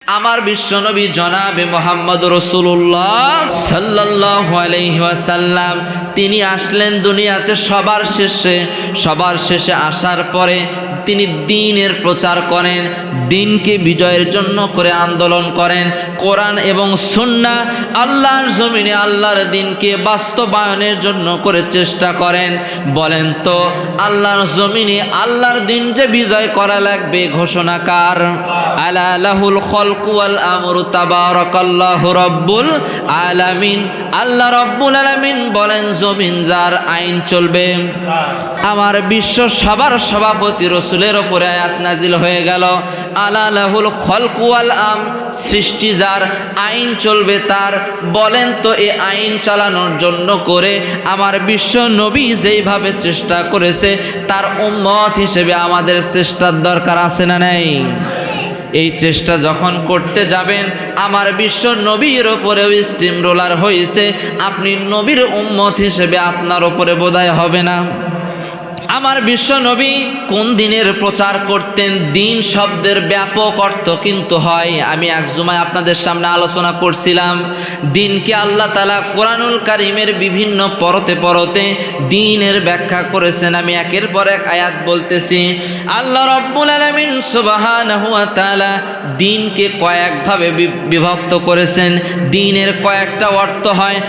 আমার বিশ্বনবী জনাবে মুহাম্মদ রাসূলুল্লাহ সাল্লাল্লাহু আলাইহি ওয়াসাল্লাম তিনি আসলেন দুনিয়াতে সবার শেষে আসার পরে তিনি দ্বীনের প্রচার করেন, দ্বীনকে বিজয়ের জন্য করে আন্দোলন করেন। কোরআন এবং সুন্নাহ আল্লাহর জমিনে আল্লাহর দ্বীনকে বাস্তবায়নের জন্য করে চেষ্টা করেন। বলেন তো আল্লাহর জমিনে আল্লাহর দ্বীন যে বিজয় করা লাগবে ঘোষণাকার আলা লাহুল খালকু ওয়াল আমরু তাবারাকাল্লাহু রাব্বুল আলামিন। আল্লাহ রাব্বুল আলামিন বলেন জমিন যার আইন চলবে। আমার বিশ্ব সবার সভাপতি রসুলের ওপরে আয়াত নাজিল হয়ে গেল আলা লাহুল খালকু ওয়াল আমর, সৃষ্টি যার আইন চলবে তার। বলেন তো এই আইন চালানোর জন্য করে আমার বিশ্ব নবী যেইভাবে চেষ্টা করেছে তার উম্মত হিসেবে আমাদের চেষ্টার দরকার আছে না নাই? এই চেষ্টা যখন করতে যাবেন আমার বিশ্ব নবীর ওপরেও স্টিম রোলার হয়েছে, আপনি নবীর উম্মত হিসেবে আপনার ওপরে বোধহয় হবে না। আমার বিশ্ব নবী কোন দিনের প্রচার করতেন? দিন শব্দের ব্যাপক অর্থ কিন্তু হয়, আমি এক জুমায় আপনাদের সামনে আলোচনা করছিলাম। দিনকে আল্লাহ তাআলা কোরআনুল কারীমের বিভিন্ন পরতে দিনের ব্যাখ্যা করেছেন। আমি একের পর এক আয়াত বলতেছি। আল্লাহ রাব্বুল আলামিন সুবহানাহু ওয়া তাআলা দিনকে কয়েকভাবে বিভক্ত করেছেন। দিনের কয়েকটা অর্থ হয়।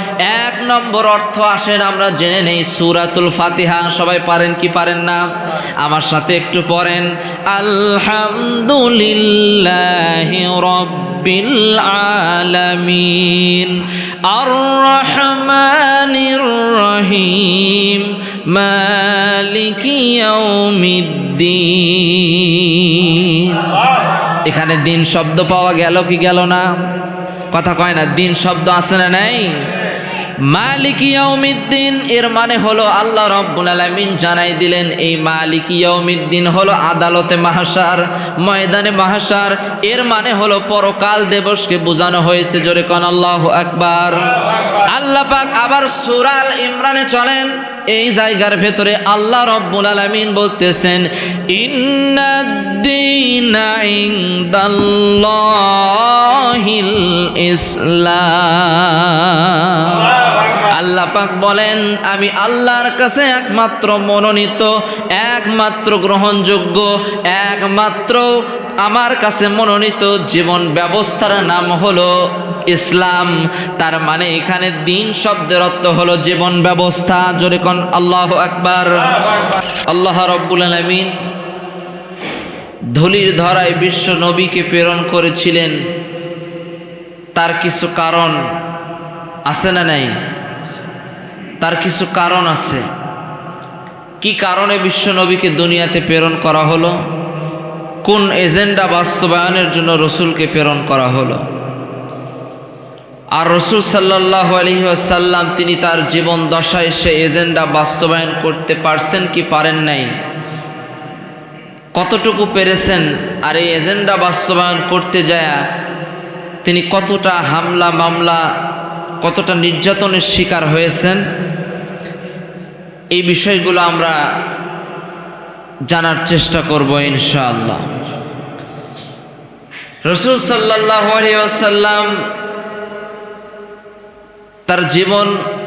এক নম্বর অর্থ আসেন আমরা জেনে নেই সূরাতুল ফাতিহা। সবাই পারেন কি পারেন না? আমার সাথে একটু পড়েন আলহামদুলিল্লাহি রাব্বিল আলামিন আর রহমানির রহিম মালিকি ইয়াউমিদ্দিন। এখানে দিন শব্দ পাওয়া গেল কি গেল না? কথা কয় না, দিন শব্দ আছে না নাই? মালিক ইয়াউমিদ্দিন এর মানে হলো আল্লাহ রাব্বুল আলামিন জানাই দিলেন এই মালিক ইয়াউমিদ্দিন হলো আদালতে মাহশার, ময়দানে মাহশার। এর মানে হলো পরকাল দিবসকে বোঝানো হয়েছে। জোরে কোন আল্লাহু আকবার। আল্লাহ পাক আবার সূরা আল ইমরানে চলেন, এই জায়গার ভেতরে আল্লাহ রাব্বুল আলামিন বলতেছেন ইন্নাদ-দীনা ইনদাল্লাহিল ইসলাম। আল্লাহ পাক বলেন আমি আল্লাহর কাছে একমাত্র মনোনীত, একমাত্র গ্রহণযোগ্য, একমাত্র আমার কাছে মনোনীত জীবন ব্যবস্থার নাম হলো ইসলাম। তার মানে এখানে দিন শব্দের অর্থ হলো জীবন ব্যবস্থা। জোরে কোন আল্লাহু আকবার। আল্লাহ রাব্বুল আলামিন ধুলির ধরায় বিশ্ব নবীকে প্রেরণ করেছিলেন, তার কিছু কারণ আছে না নাই? তার কিছু কারণ আছে। কি কারণে বিশ্ব নবীকে দুনিয়াতে প্রেরণ করা হলো? কোন এজেন্ডা বাস্তবায়নের জন্য রসুলকে প্রেরণ করা হলো? আর রসুল সাল্লাল্লাহু আলাইহি ওয়াসাল্লাম তিনি তার জীবন দশায় সে এজেন্ডা বাস্তবায়ন করতে পারছেন কি পারেন নাই? কতটুকু পেরেছেন? আর এই এজেন্ডা বাস্তবায়ন করতে যায় তিনি কতটা হামলা মামলা, কতটা নির্যাতনের শিকার হয়েছেন? এই বিষয়গুলো আমরা জানার চেষ্টা করব ইনশাআল্লাহ। রাসূল সাল্লাল্লাহু আলাইহি ওয়াসাল্লাম তার জীবন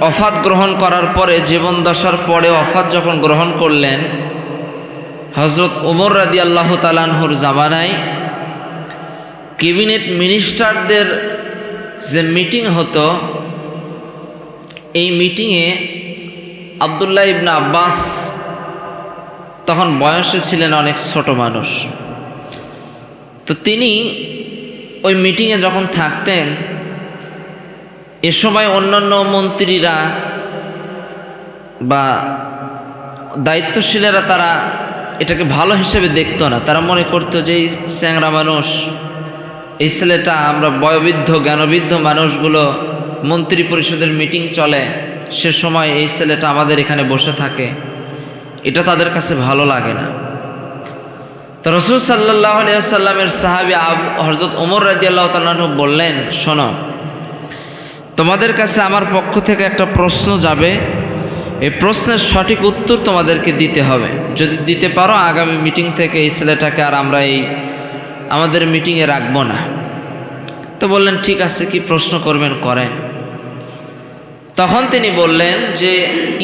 ওফাত গ্রহণ করার পরে, জীবন দশার পরে ওফাত যখন গ্রহণ করলেন, হযরত ওমর রাদিয়াল্লাহু তাআলা আনহুর জামানায় ক্যাবিনেট মিনিস্টারদের যে মিটিং হতো, এই মিটিংয়ে আব্দুল্লাহ ইবনে আব্বাস তখন বয়সে ছিলেন অনেক ছোট মানুষ। তো তিনি ওই মিটিংয়ে যখন থাকতেন, এ সময় অন্যান্য মন্ত্রীরা বা দায়িত্বশীলেরা তারা এটাকে ভালো হিসেবে দেখতো না। তারা মনে করতো যে এই চ্যাংরা মানুষ, এই ছেলেটা, আমরা বয়োবৃদ্ধ জ্ঞানবৃদ্ধ মানুষগুলো মন্ত্রী পরিষদের মিটিং চলে সে সময় এই ছেলেটা আমাদের এখানে বসে থাকে, এটা তাদের কাছে ভালো লাগে না। তো রাসূল সাল্লাল্লাহু আলাইহি ওয়াসাল্লামের সাহাবী হযরত ওমর রাদিয়াল্লাহু তাআলা আনহু বললেন, শোনো, তোমাদের কাছে আমার পক্ষ থেকে একটা প্রশ্ন যাবে, এই প্রশ্নের সঠিক উত্তর তোমাদেরকে দিতে হবে। যদি দিতে পারো আগামী মিটিং থেকে এই ছেলেটাকে আর আমরা এই আমাদের মিটিংয়ে রাখবো না। তো বললেন ঠিক আছে, কি প্রশ্ন করবেন করেন। তখন তিনি বললেন যে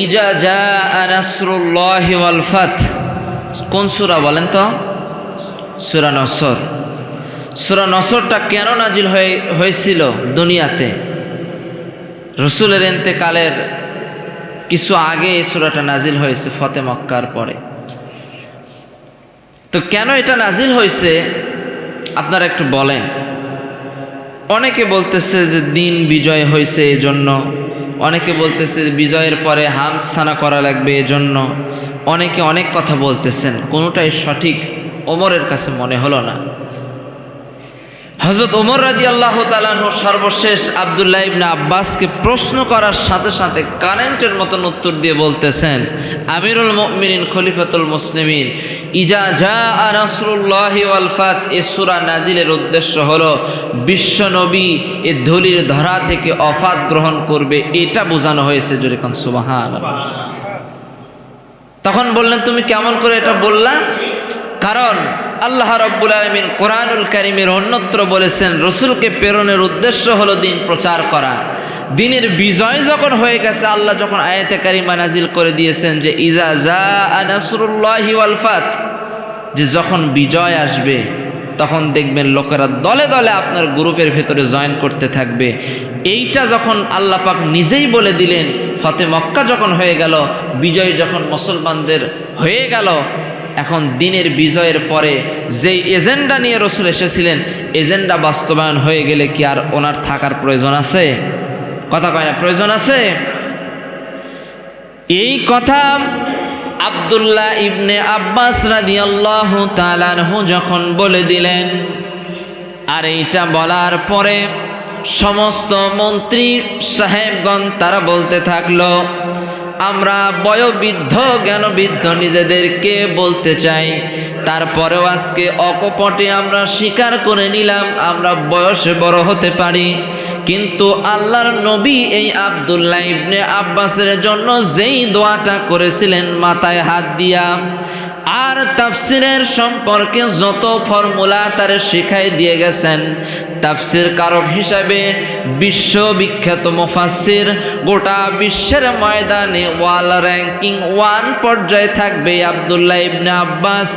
ইজা জাআ নাসরুল্লাহি ওয়াল ফাত, কোন সূরা বলেন তো? সূরা নসর। সূরা নসরটা কেন নাজিল হয়েছিল দুনিয়াতে? রসুলের ইন্তেকালের কিছু আগে এই সূরাটা নাজিল হয়েছে, ফতে মক্কার পরে। তো কেন এটা নাজিল হয়েছে আপনারা একটু বলেন। অনেকে বলতেছে যে দিন বিজয় হয়েছে এজন্য, অনেকে বলতেছে বিজয়ের পরে হামসানা করা লাগবে এজন্য, অনেকে অনেক কথা বলতেছেন, কোনোটাই সঠিক ওমরের কাছে মনে হলো না। হযরত ওমর রাদিয়াল্লাহু তাআলা আনহু সর্বশেষ আব্দুল্লাহ ইবনে আব্বাসকে প্রশ্ন করার সাথে সাথে কারেন্টের মতন উত্তর দিয়ে বলতেছেন, আমিরুল মুমিনিন খলিফাতুল মুসলিমিন, ইজা জাআ নাসরুল্লাহি ওয়াল ফাত, এই সূরা নাজিলের উদ্দেশ্য হলো বিশ্ব নবী এই ধুলির ধরা থেকে অফাত গ্রহণ করবে, এটা বোঝানো হয়েছে। জোরে কোন সুবহানাল্লাহ। তখন বললেন তুমি কেমন করে এটা বললা? কারণ আল্লাহ রাব্বুল আলামিন কোরআনুল কারীমের অন্যত্র বলেছেন রসুলকে প্রেরণের উদ্দেশ্য হলো দিন প্রচার করা। দিনের বিজয় যখন হয়ে গেছে, আল্লাহ যখন আয়াতে কারিমা নাজিল করে দিয়েছেন যে ইজা জাআ নাসরুল্লাহি ওয়াল ফাত, যে যখন বিজয় আসবে তখন দেখবেন লোকেরা দলে দলে আপনার গ্রুপের ভেতরে জয়েন করতে থাকবে। এইটা যখন আল্লাহ পাক নিজেই বলে দিলেন, ফতে মক্কা যখন হয়ে গেল, বিজয় যখন মুসলমানদের হয়ে গেল, এখন দিনের বিজয়ের পরে যেই এজেন্ডা নিয়ে রসুল এসেছিলেন, এজেন্ডা বাস্তবায়ন হয়ে গেলে কি আর ওনার থাকার প্রয়োজন আছে? কথা কয় না, প্রয়োজন আছে? এই কথা আব্দুল্লাহ ইবনে আব্বাস রাদিয়াল্লাহু তাআলা আনহু যখন বলে দিলেন, আর এইটা বলার পরে সমস্ত মন্ত্রী সাহেবগণ তারা বলতে থাকলো, আমরা বয়োবৃদ্ধ জ্ঞানবৃদ্ধ নিজেদেরকে বলতে চাই, তারপরেও আজকে অকপটে আমরা স্বীকার করে নিলাম আমরা বয়সে বড় হতে পারি, কিন্তু আল্লাহর নবী এই আব্দুল্লাহ ইবনে আব্বাসের জন্য যেই দোয়াটা করেছিলেন মাথায় হাত দিয়া, আর তাফসিরের সম্পর্কে যত ফর্মুলা তারে শিখাই দিয়ে গেছেন, তাফসির কারক হিসাবে বিশ্ববিখ্যাত মুফাসসির, গোটা বিশ্বের ময়দানে ওয়াল র্যাঙ্কিং 1 পর্যায়ে থাকবে আব্দুল্লাহ ইবনে আব্বাস।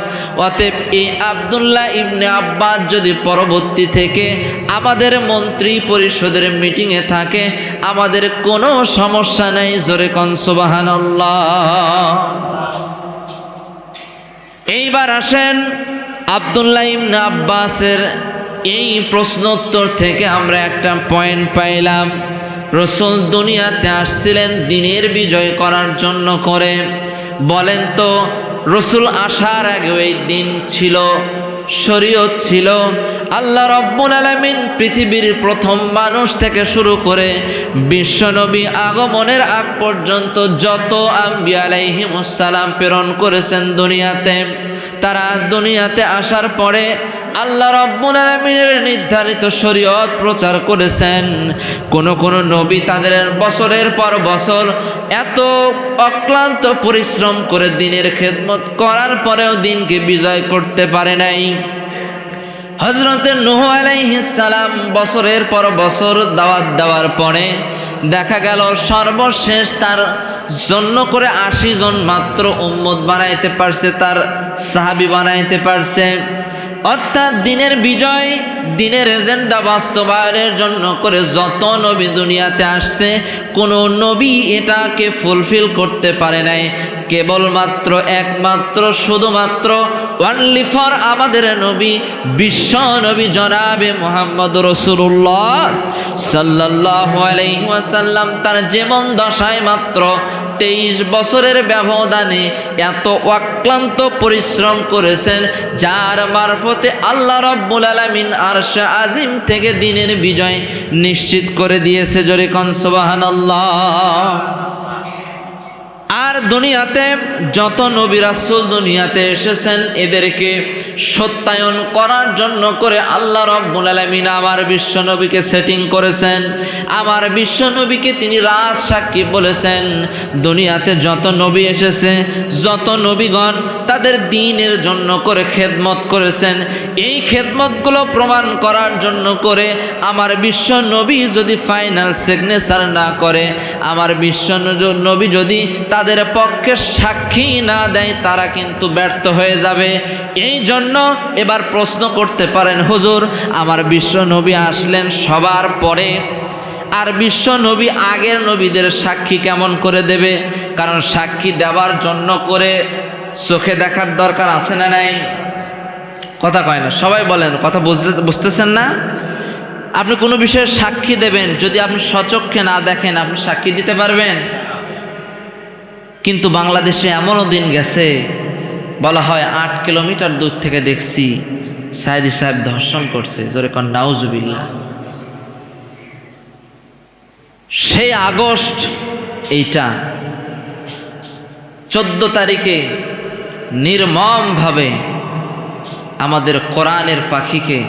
অতএব এই আব্দুল্লাহ ইবনে আব্বাস যদি পরবর্তী থেকে আমাদের মন্ত্রী পরিষদের মিটিংয়ে থাকে, আমাদের কোনো সমস্যা নেই। জোরে কোন সুবহানাল্লাহ। এইবার আসেন আব্দুল্লাহ ইবনে আব্বাসের এই প্রশ্নোত্তর থেকে আমরা একটা পয়েন্ট পাইলাম। রসুল দুনিয়াতে আসছিলেন দিনের বিজয় করার জন্য করে। বলেন তো, রসুল আসার আগেও এই দিন ছিল, শরীয়ত ছিল। আল্লাহ রাব্বুল আলামিন পৃথিবীর প্রথম মানুষ থেকে শুরু করে বিশ্বনবী আগমনের আগ পর্যন্ত যত আম্বিয়া আলাইহিমুস সালাম প্রেরণ করেছেন দুনিয়াতে, তারা দুনিয়াতে আসার পরে আল্লাহ রাব্বুল আলামিনের নির্ধারিত শরীয়ত প্রচার করেছেন। কোন কোন নবী তাদের বছরের পর বছর এত অক্লান্ত পরিশ্রম করে দিনের খেদমত করার পরেও দিনকে বিজয় করতে পারে নাই। হযরতে নূহ আলাইহিস সালাম বছরের পর বছর দাওয়াত দেওয়ার পরে দেখা গেল সর্বশেষ তার জন্য করে 80 জন মাত্র উম্মত বানাইতে পারছে, তার সাহাবী বানাইতে পারছে। অর্থাৎ দিনের বিজয়, দিনের এজেন্ডা বাস্তবায়নের জন্য করে যত নবী দুনিয়াতে আসছে, কোনো নবী এটাকে ফুলফিল করতে পারে নাই। কেবলমাত্র একমাত্র শুধুমাত্র অনলি ফর আমাদের নবী, বিশ্ব নবী জনাবে মুহাম্মদ রাসূলুল্লাহ সাল্লাল্লাহু আলাইহি ওয়াসাল্লাম তার জীবন দশায় মাত্র 23 বছরের ব্যবধানে এত অক্লান্ত পরিশ্রম করেছেন, যার মারফতে আল্লাহ রাব্বুল আলামিন আরশে আজিম থেকে দিনের বিজয় নিশ্চিত করে দিয়েছে। জোরে কোন সুবহানাল্লাহ। আর আর দুনিয়াতে যত নবী রাসূল দুনিয়াতে এসেছেন এদেরকে সত্যায়ন করার জন্য করে আল্লাহ রাব্বুল আলামিন আমার বিশ্ব নবীকে সেটিং করেছেন। আমার বিশ্ব নবীকে তিনি রাজ সাক্ষী বলেছেন। দুনিয়াতে যত নবী এসেছে, যত নবীগণ তাদের দ্বীনের জন্য করে খেদমত করেছেন, এই খেদমতগুলো প্রমাণ করার জন্য করে আমার বিশ্ব নবী যদি ফাইনাল সিগনেচার না করে, আমার বিশ্ব নবী যদি তাদের পক্ষে সাক্ষী না দেয়, তারা কিন্তু ব্যর্থ হয়ে যাবে। এই জন্য এবার প্রশ্ন করতে পারেন, হুজুর আমার বিশ্ব নবী আসলেন সবার পরে, আর বিশ্ব নবী আগের নবীদের সাক্ষী কেমন করে দেবে? কারণ সাক্ষী দেওয়ার জন্য করে চোখে দেখার দরকার আছে না নাই? কথা কয় না, সবাই বলেন, কথা বুঝতেছেন না? আপনি কোনো বিষয়ে সাক্ষী দেবেন, যদি আপনি সচক্ষে না দেখেন আপনি সাক্ষী দিতে পারবেন? কিন্তু বাংলাদেশে এমনও দিন গেছে, বলা হয় 8 কিলোমিটার দূর থেকে দেখছি সাইদি সাহেব ধর্ষণ করছে, জোরে কন নাউজুবিল্লাহ। সেই আগস্ট এইটা 14 তারিখে নির্মমভাবে আমাদের কোরআনের পাখিকে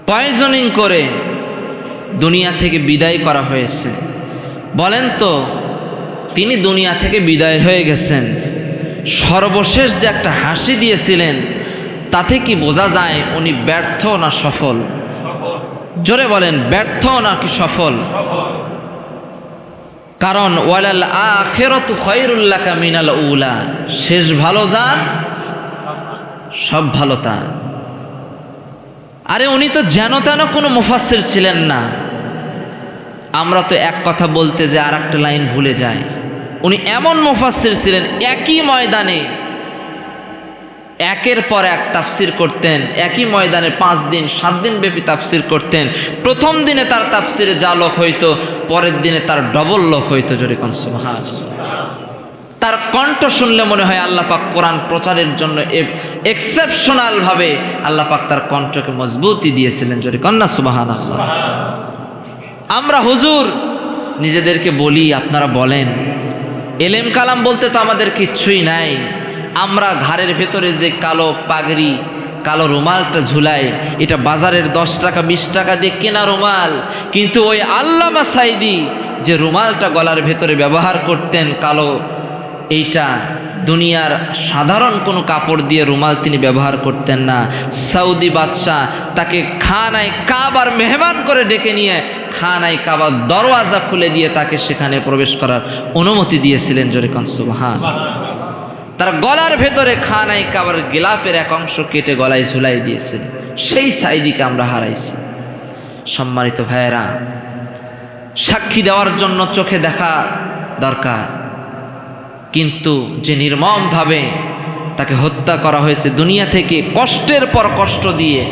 পয়জনিং করে দুনিয়া থেকে বিদায় করা হয়েছে। বলেন তো, তিনি দুনিয়া থেকে বিদায় হয়ে গেছেন, সর্বশেষ যে একটা হাসি দিয়েছিলেন তাতে কি বোঝা যায় উনি ব্যর্থ না সফল? জোরে বলেন, ব্যর্থ নাকি সফল? কারণ ওয়ালাল আখিরাতু খায়রুল লাকা মিনাল উলা, শেষ ভালো যার সব ভালো তার। আরে উনি তো যেন তেন কোনো মুফাসসির ছিলেন না। আমরা তো এক কথা বলতে যে আর একটা লাইন ভুলে যাই। উনি এমন মুফাসসির ছিলেন, একই ময়দানে একের পর এক তাফসির করতেন, একই ময়দানে 5 দিন 7 দিন ব্যাপী তাফসির করতেন। প্রথম দিনে তার তাফসিরে যা লোক হইতো, পরের দিনে তার ডবল লোক হইতো। জোরে কোন সুবহানাল্লাহ। তার কণ্ঠ শুনলে মনে হয় আল্লাহ পাক কোরআন প্রচারের জন্য এক্সেপশনাল ভাবে আল্লাহ পাক তার কণ্ঠকে মজবুতি দিয়েছিলেন। জোরে কোন না সুবহানাল্লাহ। আমরা হুজুর নিজেদেরকে বলি, আপনারা বলেন, এলেম কালাম বলতে তো আমাদের কিচ্ছুই নাই। আমরা ঘাড়ের ভেতরে যে কালো পাগড়ি, কালো রুমালটা ঝুলাই, এটা বাজারের 10 টাকা 20 টাকা দিয়ে কেনা রুমাল। কিন্তু ওই আল্লামা সাইদি যে রুমালটা গলার ভেতরে ব্যবহার করতেন কালো, এইটা দুনিয়ার সাধারণ কোনো কাপড় দিয়ে রুমাল তিনি ব্যবহার করতেন না। সৌদি বাদশাহ তাকে খানায় কাবার মেহমান করে ডেকে নিয়ে খানায় কাবার দরওয়াজা খুলে দিয়ে তাকে সেখানে প্রবেশ করার অনুমতি দিয়েছিলেন। জোরে কোন সুবহানাল্লাহ। তার গলার ভেতরে খানায় কাবার গিলাফের এক অংশ কেটে গলায় ঝুলাই দিয়েছিলেন। সেই সাইদিকে আমরা হারাইছি। সম্মানিত ভাইয়েরা, সাক্ষী দেওয়ার জন্য চোখে দেখা দরকার, কিন্তু যে নির্মমভাবে তাকে হত্যা করা হয়েছে দুনিয়া থেকে কষ্টের পর কষ্ট দিয়ে,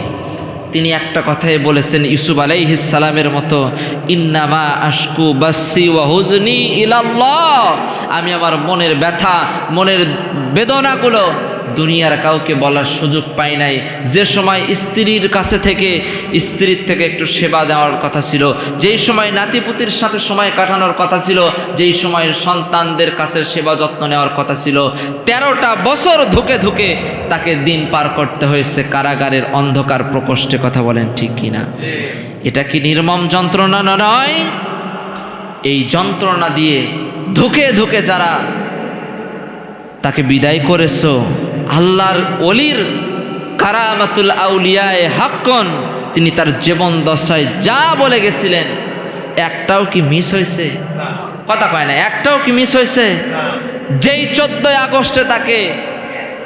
তিনি একটা কথাই বলেছেন ইউসুফ আলাইহিস সালামের মতো, ইন্নামা আশকু বাসি ওয়া হুজনি ইলাল্লাহ, আমি আমার মনের ব্যথা, মনের বেদনাগুলো দুনিয়ার কাউকে বলার সুযোগ পাই নাই। যে সময় স্ত্রীর কাছে থেকে, স্ত্রীর থেকে একটু সেবা দেওয়ার কথা ছিল, যেই সময় নাতিপুতির সাথে সময় কাটানোর কথা ছিল, যেই সময় সন্তানদের কাছে সেবা যত্ন নেওয়ার কথা ছিল, 13টা বছর ধুকে ধুকে তাকে দিন পার করতে হয়েছে কারাগারের অন্ধকার প্রকোষ্ঠে। কথা বলেন ঠিক কিনা? এটা কি নির্মম যন্ত্রণা নয়? এই যন্ত্রণা দিয়ে ধুকে ধুকে যারা তাকে বিদায় করেছো, আল্লাহর ওলির কারামাতুল আউলিয়ায়ে হাক্কন, তিনি তার জীবন দশায় যা বলে গেছিলেন একটাও কি মিস হয়েছে? কথা কয় না, একটাও কি মিস হয়েছে? যেই 14 আগস্টে তাকে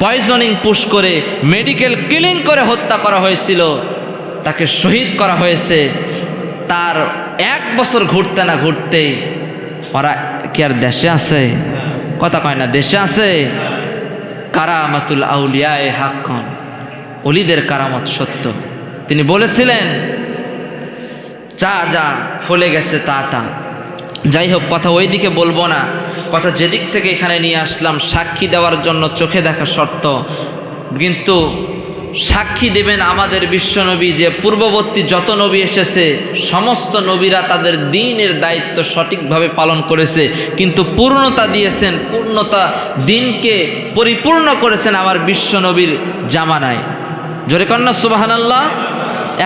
পয়জনিং পুশ করে মেডিকেল কিলিং করে হত্যা করা হয়েছিল, তাকে শহীদ করা হয়েছে, তার 1 বছর ঘুরতে না ঘুরতেই ওরা কি আর দেশে আছে? কথা কয় না, দেশে আছে? কারামাতুল আউলিয়ায়ে হাক্কন, ওলিদের কারামত সত্য। তিনি বলেছিলেন যা যা ফলে গেছে তা তা। যাই হোক, কথা ওই দিকে বলবো না, কথা যেদিক থেকে এখানে নিয়ে আসলাম সাক্ষী দেওয়ার জন্য চোখে দেখা শর্ত। কিন্তু সাক্ষী দেবেন আমাদের বিশ্বনবী যে পূর্ববর্তী যত নবী এসেছে সমস্ত নবীরা তাদের দ্বীনের দায়িত্ব সঠিকভাবে পালন করেছে, কিন্তু পূর্ণতা দিয়েছেন, পূর্ণতা দিনকে পরিপূর্ণ করেছেন আমার বিশ্বনবীর জামানায়। জোরে কন্যা সুবহানাল্লাহ।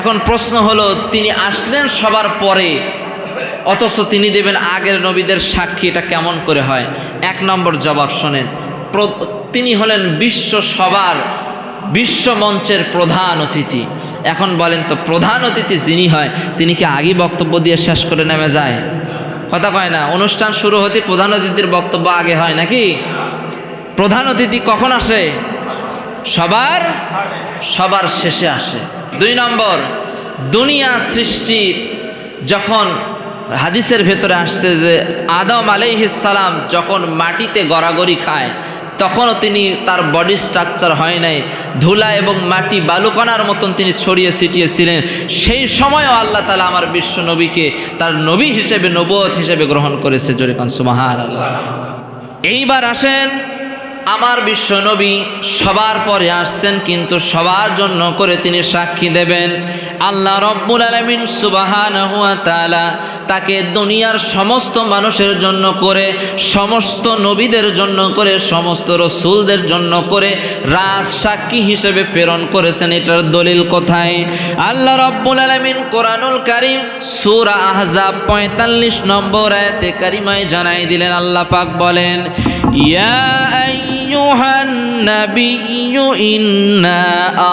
এখন প্রশ্ন হলো, তিনি আসলেন সবার পরে, অথচ তিনি দেবেন আগের নবীদের সাক্ষী, এটা কেমন করে হয়? এক নম্বর জবাব শোনেন, তিনি হলেন বিশ্ব মঞ্চের প্রধান অতিথি। এখন বলেন তো, প্রধান অতিথি যিনি হয় তিনি কি আগে বক্তব্য দিয়ে শেষ করে নেমে যায়? কথা কয় না। অনুষ্ঠান শুরু হতে প্রধান অতিথির বক্তব্য আগে হয় নাকি? প্রধান অতিথি কখন আসে? সবার শেষে আসে। দুই নম্বর, দুনিয়া সৃষ্টির যখন হাদিসের ভেতরে আসছে যে আদম আলাইহিস সালাম যখন মাটিতে গড়াগড়ি খায় তখনও তিনি, তার বডি স্ট্রাকচার হয় নাই, ধুলা এবং মাটি বালুকণার মতন তিনি ছড়িয়ে ছিটিয়েছিলেন। সেই সময়ও আল্লাহ তাআলা আমার বিশ্ব নবীকে তার নবী হিসেবে, নবুয়ত হিসেবে গ্রহণ করেছে। জোরে কান সুবহানাল্লাহ। এইবার আসেন, আমার বিশ্ব নবী সবার পরে আসছেন, কিন্তু সবার জন্য করে তিনি সাক্ষী দেবেন। আল্লাহ রব্বুল আলামিন সুবহানাহু ওয়া তাআলা তাকে দুনিয়ার সমস্ত মানুষের জন্য করে, সমস্ত নবীদের জন্য করে, সমস্ত রসূলদের জন্য করে রাজ সাক্ষী হিসেবে প্রেরণ করেছেন। এটার দলিল কোথায়? আল্লাহ রব্বুল আলামিন কোরআনুল কারীম সূরা আহজাব 45 নম্বর আয়াতে কারিমায় জানাই দিলেন, আল্লাহ পাক বলেন, ইয়া আইয়ুহান নাবিয়্যু ইন্না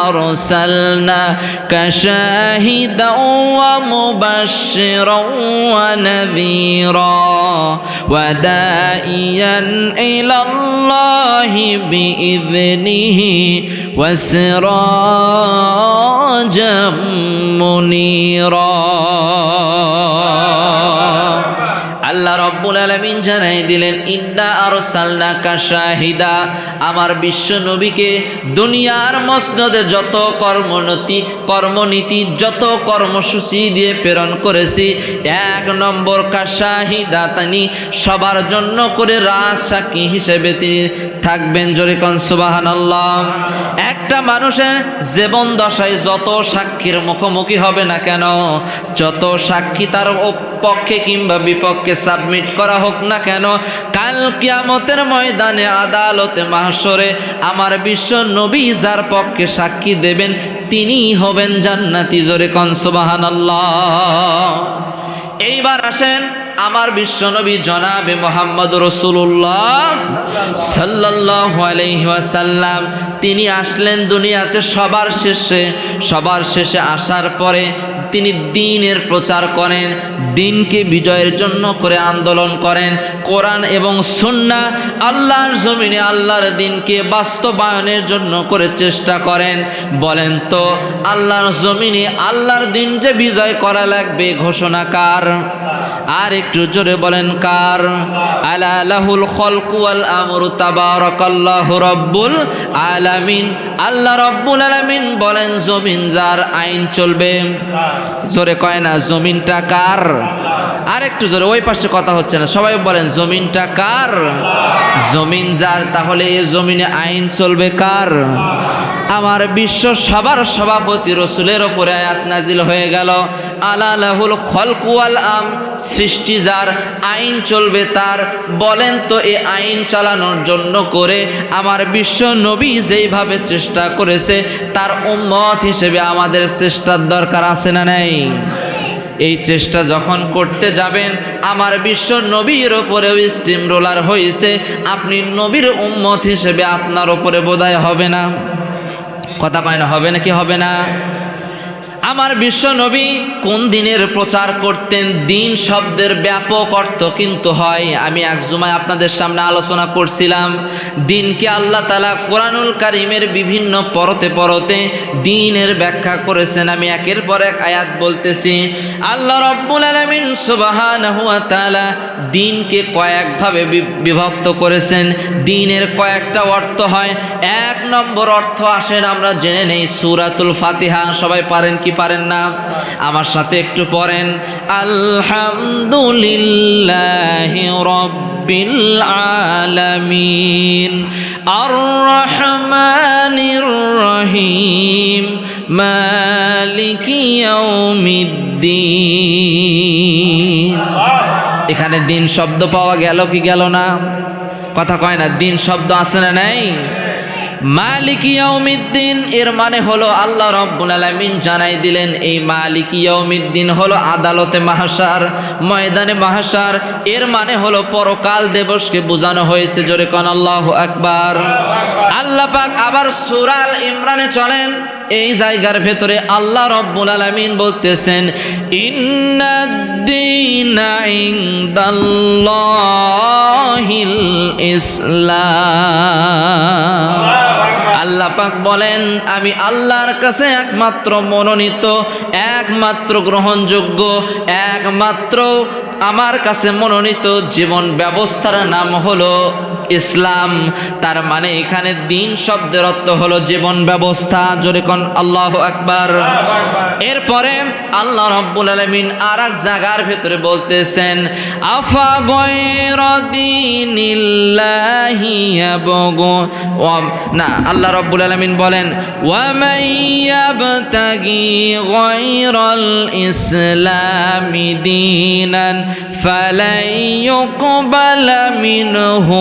আরসালনাকা শাহিদাও ওয়া মুবাশশিরাও ওয়া নাযীরা ওয়া দাঈয়ান ইলাল্লাহি বিইযনিহি ওয়া সিরাজাম মুনীরা। আল্লাহ রব্বুল আলামিন জানাই দিলেন, ইন্না আরসালনাকা শাহিদা, আমার বিশ্ব নবীকে দুনিয়ার মসনদে যত কর্মনীতি যত কর্মসূচি দিয়ে প্রেরণ করেছি, এক নম্বর কাশাহিদা, তিনি সবার জন্য করে রাজ সাক্ষী হিসেবে তিনি থাকবেন। জোরে কোন সুবহানাল্লাহ। একটা মানুষের জীবন দশায় যত সাক্ষীর মুখোমুখি হবে না কেন, যত সাক্ষী তার পক্ষে কিংবা বিপক্ষে সাবমিট করা হোক না কেন, কাল কিয়ামতের ময়দানে, আদালতে মাহশরে আমার বিশ্ব নবী যার পক্ষে সাক্ষী দেবেন তিনি হবেন জান্নাতি। জোরে কোন সুবহানাল্লাহ। এইবার আসেন, আমার বিশ্বনবী জনাবে মুহাম্মদ রাসূলুল্লাহ সাল্লাল্লাহু আলাইহি ওয়াসাল্লাম, তিনি আসলেন দুনিয়াতে সবার শেষে আসার পরে তিনি দ্বীনের প্রচার করেন, দ্বীনকে বিজয়ের জন্য করে আন্দোলন করেন। কোরআন এবং সুন্নাহ আল্লাহর জমিনে আল্লাহর দ্বীনকে বাস্তবায়নের জন্য করে চেষ্টা করেন। বলেন তো, আল্লাহর জমিনে আল্লাহর দ্বীন যে বিজয় করা লাগবে, ঘোষণা কার? আর একটু জোরে বলেন, কার? আলা লাহুল খালকু ওয়াল আমরু তাবারাকাল্লাহু রাব্বুল আলামিন। আল্লাহ রাব্বুল আলামিন বলেন, জমিন যার, আইন চলবে। জোরে কয় না, জমিনটা কার? আর একটু জোরে, ওই পাশে কথা হচ্ছে না, সবাই বলেন, জমিনটা কার? জমিন যার, তাহলে এই জমিনে আইন চলবে কার? আমার বিশ্ব সবার সভাপতি রসুলের ওপরে আয়াত নাজিল হয়ে গেল, আলা লাহুল খালকু ওয়াল আমর, সৃষ্টি যার, আইন চলবে তার। বলেন তো, এই আইন চালানোর জন্য করে আমার বিশ্ব নবী যেইভাবে চেষ্টা করেছে, তার উম্মত হিসেবে আমাদের চেষ্টার দরকার আছে না নাই? এই চেষ্টা যখন করতে যাবেন, আমার বিশ্ব নবীর ওপরেও স্টিম রোলার হয়েছে, আপনি নবীর উম্মত হিসেবে আপনার ওপরে বোধহয় হবে না। কথা পায় না, হবে নাকি হবে না? আমার বিশ্ব নবী কোন দিনের প্রচার করতেন? দিন শব্দের ব্যাপক অর্থ কিন্তু হয়, আমি এক জুমায় আপনাদের সামনে আলোচনা করছিলাম। দিনকে আল্লাহ তাআলা কোরআনুল কারীমের বিভিন্ন পরতে দিনের ব্যাখ্যা করেছেন। আমি একের পর এক আয়াত বলতেছি। আল্লাহ রাব্বুল আলামিন সুবহানাহু ওয়া তাআলা দিনকে কয়েকভাবে বিভক্ত করেছেন। দিনের কয়েকটা অর্থ হয়। এক নম্বর অর্থ আসেন আমরা জেনে নেই, সূরাতুল ফাতিহা। সবাই পারেন কি পারেন না? আমার সাথে একটু পড়েন, আলহামদুলিল্লাহি রাব্বিল আলামিন আর রহমানির রহিম মালিকি ইয়াউমিদ্দিন। এখানে দিন শব্দ পাওয়া গেল কি গেল না? কথা কয় না, দিন শব্দ আছে না নাই? মালিক ইয়াউমিদ্দিন এর মানে হলো আল্লাহ রাব্বুল আলামিন জানাই দিলেন এই মালিক ইয়াউমিদ্দিন হলো আদালতে মাহশার, ময়দানে মাহশার। এর মানে হলো পরকাল দিবসকে বোঝানো হয়েছে। জোরে কোন আল্লাহু আকবার। আল্লাহ পাক আবার সূরা আল ইমরানে চলেন, এই জায়গার ভেতরে আল্লাহ রাব্বুল আলামিন বলতেছেন, ইন্নাদ-দীনা ইনদাল্লাহিল ইসলাম। আল্লাহ পাক বলেন, আমি আল্লাহর কাছে একমাত্র মনোনীত, একমাত্র গ্রহণযোগ্য, একমাত্র আমার কাছে মনোনীত জীবন ব্যবস্থার নাম হলো ইসলাম। তার মানে এখানে দিন শব্দের অর্থ হলো জীবন ব্যবস্থা। জোরে কোন আল্লাহু আকবার। এরপরে আল্লাহ রাব্বুল আলামিন আর এক জায়গার ভেতরে বলতেছেন, আফা গায়রা দীনিল্লাহি ইয়াবগু, না, আল্লাহ রাব্বুল আলামিন বলেন, ওয়া মান ইয়াবতাগি গায়রাল ইসলামি দীনান ফালাই ইউকবালা মিনহু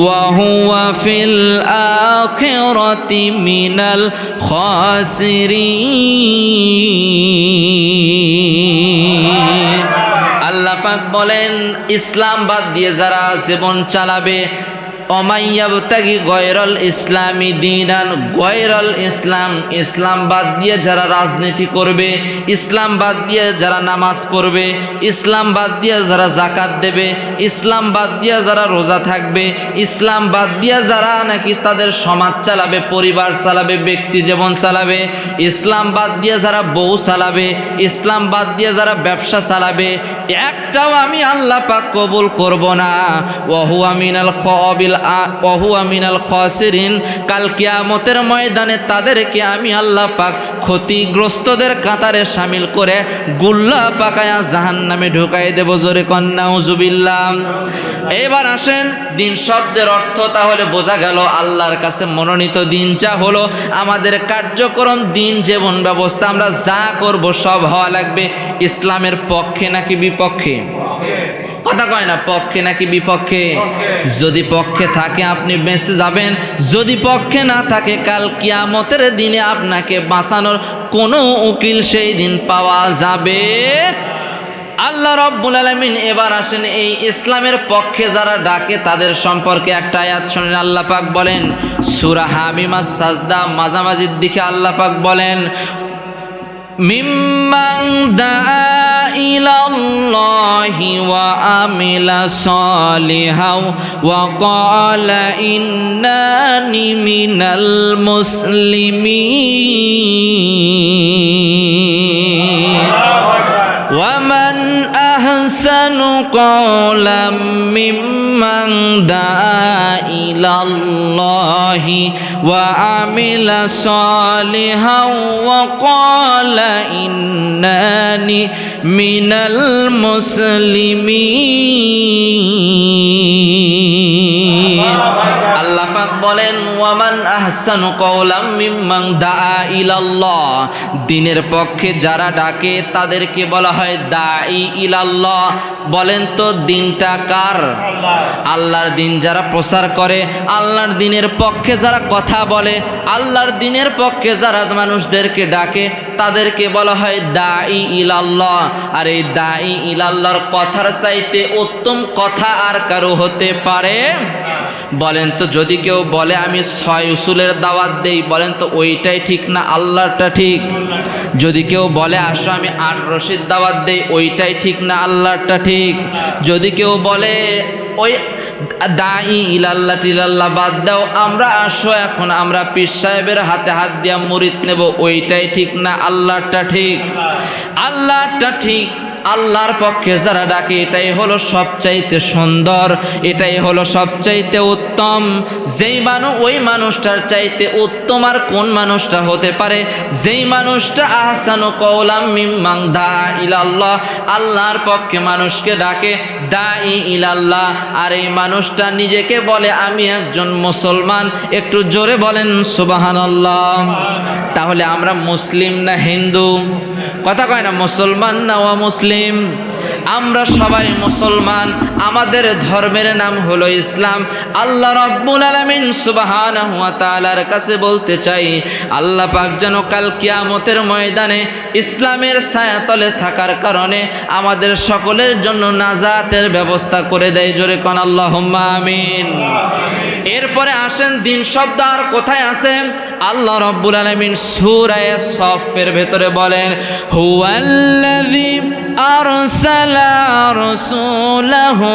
ওয়া হুয়া ফিল আখিরাতি মিনাল খাসিরিন। আল্লাহ পাক বলেন, ইসলাম বাদ দিয়ে যারা জীবন চালাবে, অমাইয়াবতাগি গয়রল ইসলামী দীনান, গয়রল ইসলাম, ইসলাম বাদ দিয়ে যারা রাজনীতি করবে, ইসলাম বাদ দিয়ে যারা নামাজ পড়বে, ইসলাম বাদ দিয়ে যারা জাকাত দেবে, ইসলাম বাদ দিয়ে যারা রোজা থাকবে, ইসলাম বাদ দিয়ে যারা নাকি তাদের সমাজ চালাবে, পরিবার চালাবে, ব্যক্তি জীবন চালাবে, ইসলাম বাদ দিয়ে যারা বউ চালাবে, ইসলাম বাদ দিয়ে যারা ব্যবসা চালাবে, একটাও আমি আল্লাহ পাক কবুল করব না। ওয়াহুয়া মিনাল কবিল ওয়াহুয়া মিনাল খাসিরিন। কাল কিয়ামতের ময়দানে তাদেরকে আমি আল্লাহ পাক ক্ষতিগ্রস্তদের কাতারে শামিল করে গুল্লা পাকায়া জাহান্নামে ঢুকাই দেব। জোরে কোন নাউজুবিল্লাহ। এবার আসেন, দিন শব্দের অর্থ তাহলে বোঝা গেল আল্লাহর কাছে মনোনীত দিনটা হলো আমাদের কার্যক্রম, দিন জীবন ব্যবস্থা। আমরা যা করব সব হওয়া লাগবে ইসলামের পক্ষে নাকি বিপক্ষে? কথা কয় না, পক্ষে নাকি বিপক্ষে? যদি পক্ষে থাকে আপনি বেঁচে যাবেন, যদি পক্ষে না থাকে কাল কিয়ামতের দিনে আপনাকে বাঁচানোর কোনো উকিল সেই দিন পাওয়া যাবে। আল্লাহ রাব্বুল আলামিন এবার আসেন, এই ইসলামের পক্ষে যারা ডাকে তাদের সম্পর্কে একটা আয়াত শুনেন। আল্লাহ পাক বলেন সূরা হামিমাস সাজদা মাঝামাঝির দিকে আল্লাহ পাক বলেন, মিম্মান দাআ ইলাল্লাহি ওয়া আমিলা সালিহাও ওয়া ক্বালা ইন্নানি মিনাল মুসলিমিন ওয়া মান আহসানু ক্বালাম মিম্মান দাআ ইলাল্লাহি ওয়া আমিলা সালিহাও ওয়া ক্বালা ইন্নানি মিনাল মুসলিমিন। আল্লাহ পাক বলেন, ওয়ামান আহসানু কওলাম মিম্মান দাআ ইলাল্লাহ। দ্বীনের পক্ষে যারা ডাকে তাদেরকে বলা হয় দাঈ ইলাল্লাহ। বলেন তো দ্বীনটা কার? আল্লাহর দ্বীন যারা প্রচার করে, আল্লাহর দ্বীনের পক্ষে যারা কথা বলে, আল্লাহর দ্বীনের পক্ষে যারা মানুষদেরকে ডাকে তাদেরকে বলা হয় দাঈ ইলাল্লাহ। আর এই দাঈ ইলাল্লাহর কথার চাইতে উত্তম কথা আর কারো হতে পারে? বলেন তো, যদি কেউ বলে আমি 6 উসুলের দাওয়াত দেই, বলেন তো ওইটাই ঠিক না আল্লাহরটা ঠিক? যদি কেউ বলে আসো আমি 8 রশিদ দাওয়াত দেই, ওইটাই ঠিক না আল্লাহরটা ঠিক? যদি কেউ বলে ওই দাঈ ইলাল্লাহ টিলাল্লাহ বাদ দাও, আমরা আসো এখন আমরা পীর সাহেবের হাতে হাত দিয়া মুরিদ নেব, ওইটাই ঠিক না আল্লাহরটা ঠিক? আল্লাহরটা ঠিক। আল্লাহর পক্ষে যারা ডাকে এটাই হলো সবচাইতে সুন্দর, এটাই হলো সবচাইতে উত্তম। যেই ওই মানুষটার চাইতে উত্তম আর কোন মানুষটা হতে পারে? যেই মানুষটা আহসানু কওলাম মিম্মান দা ইলাল্লাহ, আল্লাহর পক্ষে মানুষকে ডাকে, দাঈ ইলাল্লাহ। আর এই মানুষটা নিজেকে বলে আমি একজন মুসলমান। একটু জোরে বলেন সুবহানাল্লাহ। তাহলে আমরা মুসলিম না হিন্দু? কথা কয় না, মুসলমান না অমুসলিম? আমরা সবাই মুসলমান, আমাদের ধর্মের নাম হলো ইসলাম। আল্লাহ রাব্বুল আলামিন সুবহানাহু ওয়া তাআলার কাছে বলতে চাই, আল্লাহ পাক যেন কাল কিয়ামতের ময়দানে ইসলামের ছায়াতলে থাকার কারণে আমাদের সকলের জন্য নাজাতের ব্যবস্থা করে দেয়। জোরে কোন আল্লাহুম্মা আমিন। এরপরে আসেন দিন শব্দ আর কোথায় আছে? আল্লাহ রাব্বুল আলামিন সূরা সফের ভেতরে বলেন, হুয়াল্লাযী আরসালা রাসূলাহু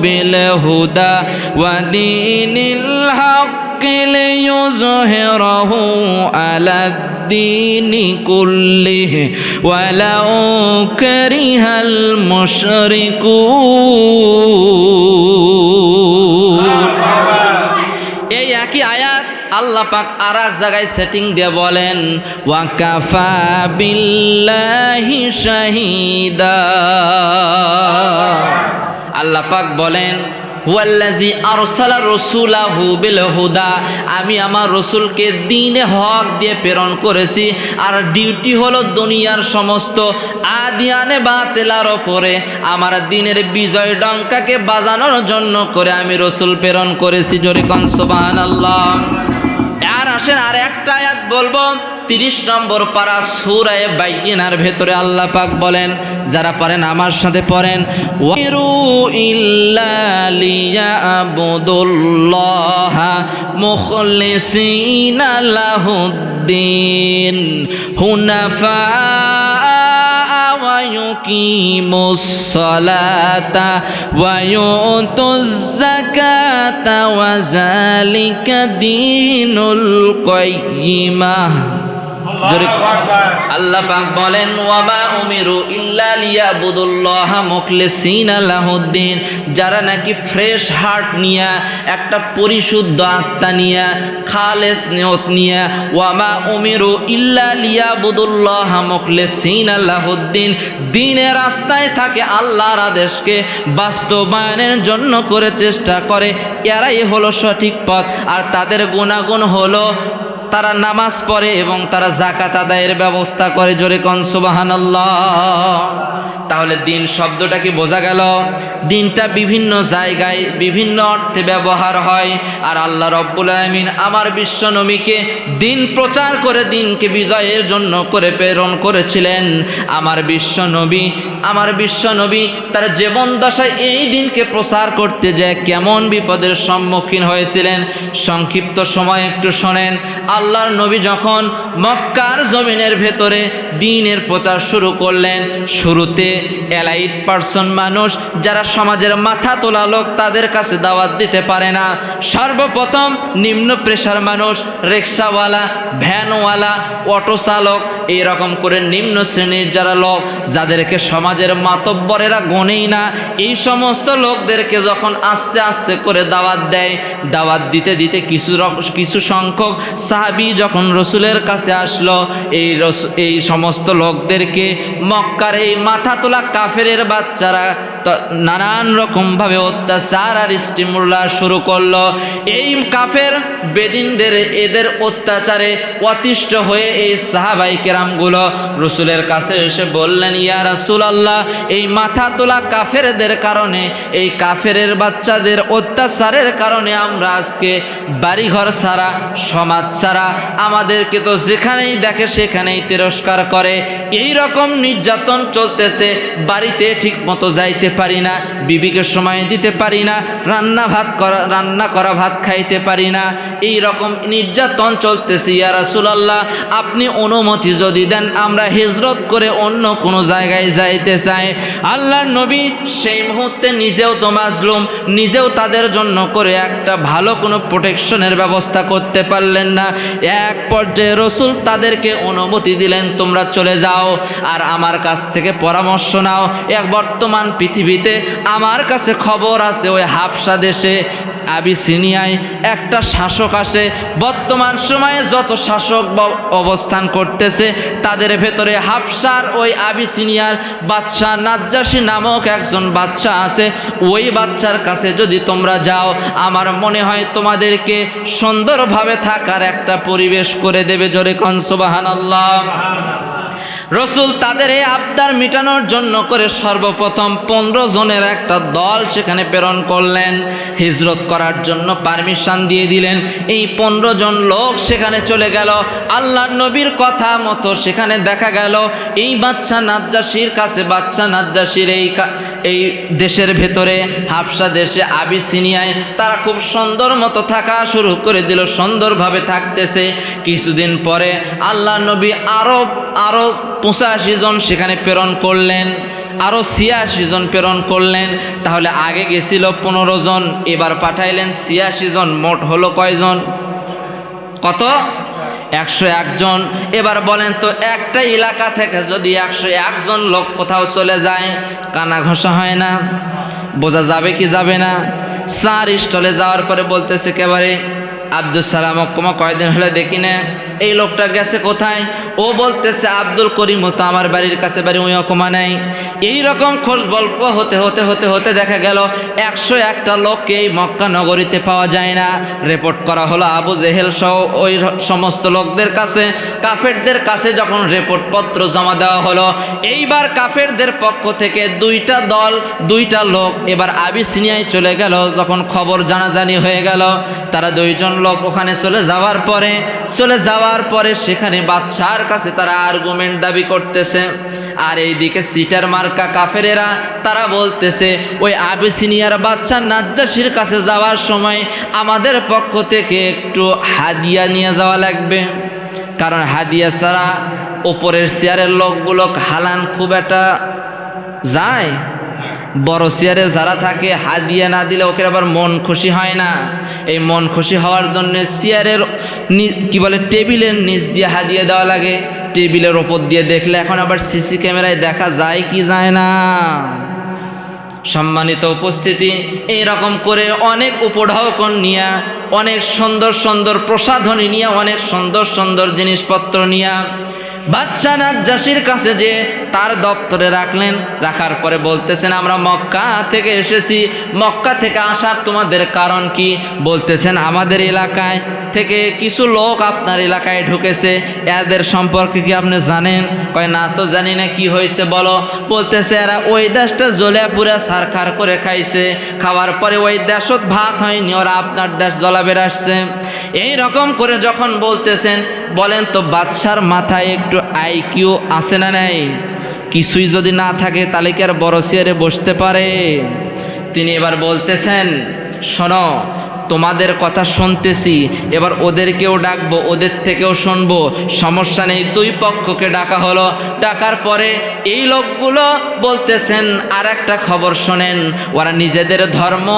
বিল হুদা ওয়া দীনিল হাক্কি লিইয়ুযহিরাহু আলাদ-দীনি কুল্লিহি ওয়ালাউ কারিহাল মুশরিকুন। এই একই আয়াত আল্লাহ পাক আর এক জায়গায় সেটিং দিয়ে বলেন, ওয়া কাফা বিল্লাহি শাহিদা। আল্লাহ পাক বলেন, হুয়াল্লাযী আরসালা রাসূলাহু বিল হুদা, আমি আমার রসুলকে দ্বীনে হক দিয়ে প্রেরণ করেছি। আর ডিউটি হলো দুনিয়ার সমস্ত আদিয়ানে বাতিলার ওপরে আমার দ্বীনের বিজয় ডঙ্কাকে বাজানোর জন্য করে আমি রসুল প্রেরণ করেছি। জোরে কোন সুবহানাল্লাহ। আর আসেন আর একটা আয়াত বলবো, 30 নম্বর পারা সূরা বাইয়িনার ভেতরে আল্লাহ পাক বলেন, যারা পড়েন আমার সাথে পড়েন, ওয়াইরু ইল্লা লিয়াবুদুল্লাহা মুখলিসিনা লাহুদ্দিন হুনাফা ওয়ায়ুকিমুস সালাতা ওয়ায়ুতুজ যাকাতা ওয়া যালিকা দীনুল কাইয়্যিমাহ। আল্লাহ পাক বলেন, ওয়ামা উমিরু ইল্লা লিয়াবুদুল্লাহা মুখলিসিনা লাহুদ্দিন, যারা নাকি ফ্রেশ হার্ট নিয়া, একটা পরিশুদ্ধ আত্মা নিয়া, খালেস নিয়ত নিয়া, ওয়ামা উমিরু ইল্লা লিয়াবুদুল্লাহা মুখলিসিনা লাহুদ্দিন, দ্বীনের রাস্তায় থাকে আল্লাহর আদেশকে বাস্তবায়নের জন্য করে চেষ্টা করে, এরাই হলো সঠিক পথ। আর তাদের গুণাগুণ হলো তারা নামাজ পড়ে এবং তারা যাকাত আদায়ের ব্যবস্থা করে। জোরে কোন সুবহানাল্লাহ। তাহলে দিন শব্দটা কি বোঝা গেল? দিনটা বিভিন্ন জায়গায় বিভিন্ন অর্থে ব্যবহার হয়। আর আল্লাহ রাব্বুল আলামিন আমার বিশ্ব নবীকে দিন প্রচার করে দিনকে বিজয়ের জন্য করে প্রেরণ করেছিলেন। আমার বিশ্ব নবী তার জীবন দশায় এই দিনকে প্রচার করতে যায় কেমন বিপদের সম্মুখীন হয়েছিলেন সংক্ষিপ্ত সময় একটু শোনেন। আল্লাহর নবী যখন মক্কার জমিনের ভেতরে দ্বীনের প্রচার শুরু করলেন, শুরুতে এলাইট পারসন মানুষ যারা সমাজের মাথা তোলা লোক তাদের কাছে দাওয়াত দিতে পারে না। সর্বপ্রথম নিম্ন পেশার মানুষ, রিক্সাওয়ালা, ভ্যানওয়ালা, অটো চালক, এইরকম করে নিম্ন শ্রেণীর যারা লোক যাদেরকে সমাজের মাতব্বরেরা গণেই না, এই সমস্ত লোকদেরকে যখন আস্তে আস্তে করে দাওয়াত দেয়, দাওয়াত দিতে দিতে কিছু সংখ্যক সাহাবী যখন রসুলের কাছে আসলো, এই সমস্ত লোকদেরকে মক্কার এই মাথা তোলা কাফেরের বাচ্চারা নানান রকমভাবে অত্যাচার আর স্টিমুলা শুরু করলো। এই কাফের বেদিনদের এদের অত্যাচারে অতিষ্ঠ হয়ে এই সাহাবাই কেরামগুলো রসুলের কাছে এসে বললেন, ইয়া রাসূলুল্লাহ, এই মাথা তোলা কাফেরদের কারণে, এই কাফেরের বাচ্চাদের অত্যাচারের কারণে আমরা আজকে বাড়িঘর ছাড়া, সমাজ ছাড়া, আমাদেরকে তো যেখানেই দেখে সেখানেই তিরস্কার করে, এই রকম নির্যাতন চলতেছে। বাড়িতে ঠিক মতো যাইতে পারি না, বিবিকে সময় দিতে পারি না, রান্না করা ভাত খাইতে পারি না, এই রকম নির্যাতন চলতেছে। ইয়া রাসূলুল্লাহ, আপনি অনুমতি যদি দেন আমরা হিজরত করে অন্য কোনো জায়গায় যাইতে চাই। আল্লাহর নবী সেই মুহূর্তে নিজেও তো মাজলুম, নিজেও তাদের জন্য করে একটা ভালো কোনো প্রোটেকশনের ব্যবস্থা করতে পারলেন না। এক পর্যায়ে রসুল তাদেরকে অনুমতি দিলেন, তোমরা চলে যাও, আর আমার কাছ থেকে পরামর্শ শোনাও। এক বর্তমান পৃথিবীতে আমার কাছে খবর আছে, ওই হাবশা দেশে আবিসিনিয়ায় একটা শাসক আসে। বর্তমান সময়ে যত শাসক অবস্থান করতেছে তাদের ভেতরে হাবশার ওই আবিসিনিয়ার বাদশাহ নাজ্জাশী নামক একজন বাদশাহ আছে। ওই বাচ্চার কাছে যদি তোমরা যাও, আমার মনে হয় তোমাদেরকে সুন্দরভাবে থাকার একটা পরিবেশ করে দেবে। জোরে কোন সুবহানাল্লাহ। রসুল তাদের এই আবদার মেটানোর জন্য করে সর্বপ্রথম 15 জনের একটা দল সেখানে প্রেরণ করলেন, হিজরত করার জন্য পারমিশন দিয়ে দিলেন। এই 15 জন লোক সেখানে চলে গেল। আল্লাহর নবীর কথা মতো সেখানে দেখা গেল এই বাচ্চা নাজ্জাশীর কাছে, বাচ্চা নাজ্জাশীর এই দেশের ভেতরে হাবশা দেশে আবিসিনিয়ায় তারা খুব সুন্দর মতো থাকা শুরু করে দিল, সুন্দরভাবে থাকতেছে। কিছুদিন পরে আল্লাহর নবী আরো 85 জন সেখানে প্রেরণ করলেন, আরও 86 জন প্রেরণ করলেন। তাহলে আগে গেছিল 15 জন, এবার পাঠাইলেন 86 জন। মোট হলো কয়জন? কত? 101 জন। এবার বলেন তো, একটা এলাকা থেকে যদি 101 জন লোক কোথাও চলে যায়, কানা ঘষা হয় না? বোঝা যাবে কি যাবে না? 4 স্টলে যাওয়ার পরে বলতেছে একেবারে, আব্দুল সালাম ওকুমা কয়দিন হলে দেখি না, এই লোকটা গেছে কোথায়? ও বলতেছে আব্দুল করিম তো আমার বাড়ির কাছে বাড়ি, ওই ওকুমা নাই। এইরকম খোঁজ গল্প হতে হতে হতে হতে দেখা গেল 101টা লোককে এই মক্কা নগরীতে পাওয়া যায় না। রিপোর্ট করা হলো আবু জেহেল সহ ওই সমস্ত লোকদের কাছে, কাফেরদের কাছে। যখন রিপোর্টপত্র জমা দেওয়া হলো, এইবার কাফেরদের পক্ষ থেকে 2টা দল, 2টা লোক এবার আবিসিনিয়ায় চলে গেল। যখন খবর জানাজানি হয়ে গেল, তারা 2 জন লোক ওখানে চলে যাওয়ার পরে সেখানে বাদশার কাছে তারা আর্গুমেন্ট দাবি করতেছে। আর এইদিকে সিটার মার্কা কাফেরেরা তারা বলতেছে, ওই আবিসিনিয়ার বাচ্চা নাজ্জাশীর কাছে যাওয়ার সময় আমাদের পক্ষ থেকে একটু হাদিয়া নিয়ে যাওয়া লাগবে, কারণ হাদিয়া ছাড়া ওপরের চেয়ারের লোকগুলো হালান খুব একটা যায়। বড় চেয়ারে যারা থাকে হাদিয়া না দিলে ওকে আবার মন খুশি হয় না। এই মন খুশি হওয়ার জন্য চেয়ারের কি বলে টেবিলের নিচ দিয়ে হাদিয়া দেওয়া লাগে। টেবিলের ওপর দিয়ে দেখলে এখন আবার সিসি ক্যামেরায় দেখা যায় কি যায় না। সম্মানিত উপস্থিতি, এইরকম করে অনেক উপঢৌকন নিয়ে, অনেক সুন্দর সুন্দর প্রসাধনী নিয়ে, অনেক সুন্দর সুন্দর জিনিসপত্র নিয়ে বাদশা নাজ্জাশীর কাছে যে তার দপ্তরে রাখলেন। রাখার পরে বলতেছেন, আমরা মক্কা থেকে এসেছি। মক্কা থেকে আসার তোমাদের কারণ কি? বলতেছেন, আমাদের এলাকায় থেকে কিছু লোক আপনার এলাকায় ঢুকেছে, এদের সম্পর্কে কি আপনি জানেন? কয় না তো জানি না, কি হয়েছে বলো। বলতেছে, এরা ওই দেশটা জ্বলে পুরা সারখার করে খাইছে, খাওয়ার পরে ওই দেশত ভাত হয়নি, ওরা আপনার দেশ জ্বলাবের আসছে। এই রকম করে যখন বলতেছেন, বলেন তো বাদশার মাথায় একটু আইকিউ আছে না নাই? কিছুই যদি না থাকে তাহলে কি আর বড় চেয়ারে বসতে পারে? তিনি এবার বলতেছেন, শোনো, তোমাদের কথা শুনতেছি, এবার ওদেরকেও ডাকবো, ওদের থেকেও শুনবো, সমস্যা নেই। 2 পক্ষকে ডাকা হলো। ডাকার পরে এই লোকগুলো বলতেছেন, আর একটা খবর শোনেন, ওরা নিজেদের ধর্ম,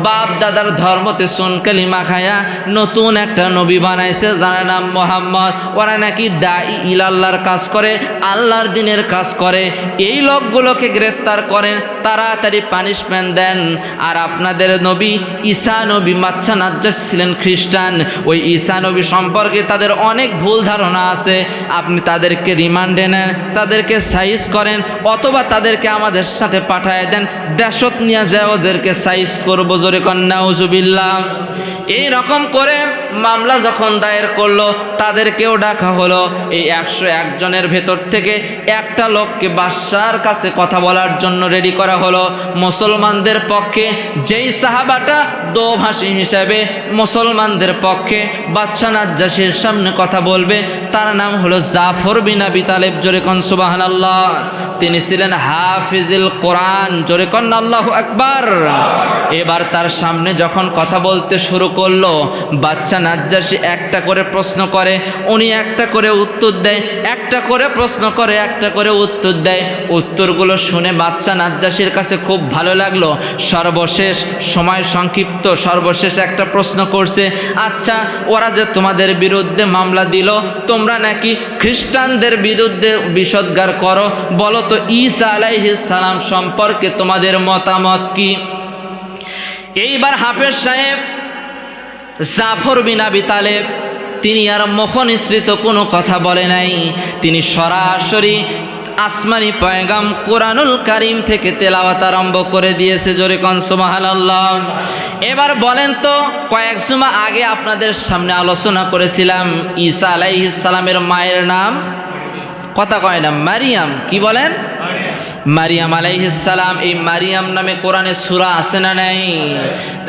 বাপ দাদার ধর্মতে সুনকালিমা খায়া নতুন একটা নবী বানাইছে যার নাম মোহাম্মদ। ওরা নাকি দাঈ ইলাল্লাহর কাজ করে, আল্লাহর দিনের কাজ করে। এই লোকগুলোকে গ্রেফতার করেন, তাড়াতাড়ি পানিশমেন্ট দেন। আর আপনাদের নবী ঈসা নবী বাচ্চা নাজ্জাশী ছিলেন খ্রিস্টান, ওই ঈসা নবী সম্পর্কে তাদের অনেক ভুল ধারণা আছে। আপনি তাদেরকে রিমান্ডে নেন, তাদেরকে সাইজ করেন, অথবা তাদেরকে আমাদের সাথে পাঠায় দেন, দেশত নিয়ে যায় ওদেরকে সাইজ করবো। জোরে কন্যা নাউজুবিল্লাহ। এই রকম করে মামলা যখন দায়ের করলো, তাদেরকেও ডাকা হলো। এই 101 জনের ভেতর থেকে একটা লোককে বাদশার কাছে কথা বলার জন্য রেডি করা হলো। মুসলমানদের পক্ষে যেই সাহাবাটা দোভাষী হিসাবে মুসলমানদের পক্ষে বাদশা নাজ্জাশীর সামনে কথা বলবে, তার নাম হলো জাফর বিন আবি তালেব। জোরে কোন সুবহানাল্লাহ। তিনি ছিলেন হাফিজুল কোরআন। জোরে কোন আল্লাহু আকবার। এবার তার সামনে যখন কথা বলতে শুরু করলো, বাদশা নাজ্জাশী একটা করে প্রশ্ন করে, উনি একটা করে উত্তর দেয়, একটা করে প্রশ্ন করে, একটা করে উত্তর দেয়। উত্তরগুলো শুনে বাদশা নাজ্জাশীর কাছে খুব ভালো লাগলো। সর্বশেষ সময় সংক্ষিপ্ত, সর্বশেষ একটা প্রশ্ন করছে, আচ্ছা ওরা যে তোমাদের বিরুদ্ধে মামলা দিল, তোমরা নাকি খ্রিস্টানদের বিরুদ্ধে বিষোদ্গার করো, বলো তো ঈসা আলাইহিস সালাম সম্পর্কে তোমাদের মতামত কি? এইবার হাফেজ সাহেব জাফর বিন আবি তালেব তিনি আর মুখ নিঃসৃত কোনো কথা বলে নাই, তিনি সরাসরি আসমানি পয়গাম কোরআনুল কারীম থেকে তেলাওয়াত আরম্ভ করে দিয়েছে। জোরে কোন সুবহানাল্লাহ। এবার বলেন তো, কয়েক জুমা আগে আপনাদের সামনে আলোচনা করেছিলাম ঈসা আলাইহিস সালামের মায়ের নাম, কথা কয় না, মারিয়াম। কি বলেন? মারিয়াম আলাইহিস সালাম। এই মারিয়াম নামে কোরআনে সূরা আছে না নাই?